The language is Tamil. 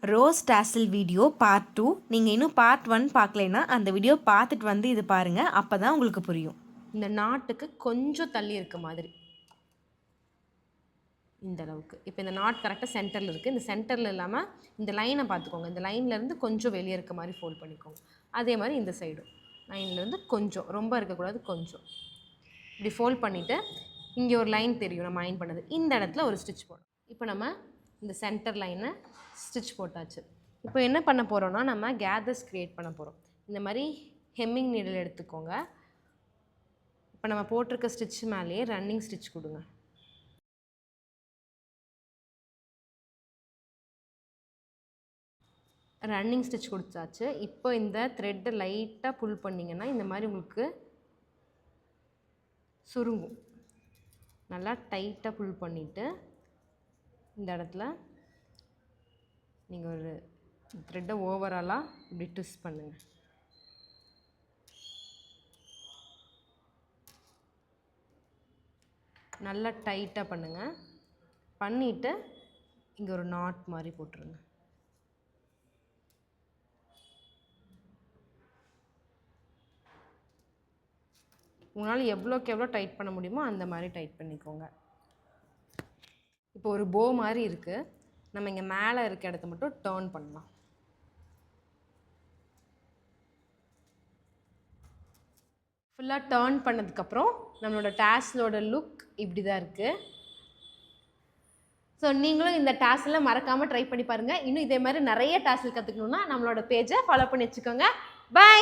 Rose dazzle video part 2. நீங்கள் இன்னும் பார்ட் 1 பார்க்கலைன்னா அந்த வீடியோ பார்த்துட்டு வந்து இது பாருங்கள், அப்போ தான் உங்களுக்கு புரியும். இந்த நாட்டுக்கு கொஞ்சம் தள்ளி இருக்க மாதிரி இந்த அளவுக்கு. இப்போ இந்த நாட் கரெக்டாக சென்டரில் இருக்குது. இந்த சென்டரில் இல்லாமல் இந்த லைனை பார்த்துக்கோங்க. இந்த லைன்லேருந்து கொஞ்சம் வெளியே இருக்க மாதிரி ஃபோல்ட் பண்ணிக்கோங்க. அதே மாதிரி இந்த சைடும் லைன்லேருந்து கொஞ்சம், ரொம்ப இருக்கக்கூடாது, கொஞ்சம் இப்படி ஃபோல்ட் பண்ணிவிட்டு இங்கே ஒரு லைன் தெரியும் நம்ம அயன் பண்ணது, இந்த இடத்துல ஒரு ஸ்டிச் போடணும். இப்போ நம்ம இந்த சென்டர் லைனை ஸ்டிச் போட்டாச்சு. இப்போ என்ன பண்ண போகிறோன்னா நம்ம கேதர்ஸ் க்ரியேட் பண்ண போகிறோம். இந்த மாதிரி ஹெம்மிங் நீடில் எடுத்துக்கோங்க. இப்போ நம்ம போட்டிருக்க ஸ்டிச் மேலேயே ரன்னிங் ஸ்டிச் கொடுங்க. ரன்னிங் ஸ்டிச் கொடுத்தாச்சு. இப்போ இந்த த்ரெட்டை லைட்டாக புல் பண்ணிங்கன்னா இந்த மாதிரி உங்களுக்கு சுருங்கும். நல்லா டைட்டாக புல் பண்ணிவிட்டு இந்த இடத்துல நீங்கள் ஒரு த்ரெட்டை ஓவராலாக இப்படி ட்விஸ்ட் பண்ணுங்கள். நல்லா டைட்டாக பண்ணுங்கள். பண்ணிவிட்டு இங்கே ஒரு நாட் மாதிரி போட்டுருங்க. உங்களால் எவ்வளோக்கு எவ்வளோ டைட் பண்ண முடியுமோ அந்த மாதிரி டைட் பண்ணிக்கோங்க. இப்போ ஒரு போ மாதிரி இருக்குது. நம்ம இங்கே மேலே இருக்க இடத்த மட்டும் டேர்ன் பண்ணலாம். ஃபுல்லாக டேர்ன் பண்ணதுக்கப்புறம் நம்மளோட டாஸலோட லுக் இப்படி தான் இருக்குது. ஸோ நீங்களும் இந்த டாஸில் மறக்காமல் ட்ரை பண்ணி பாருங்கள். இன்னும் இதே மாதிரி நிறைய டாஸில் கற்றுக்கணுன்னா நம்மளோட பேஜை ஃபாலோ பண்ணி வச்சுக்கோங்க. பை.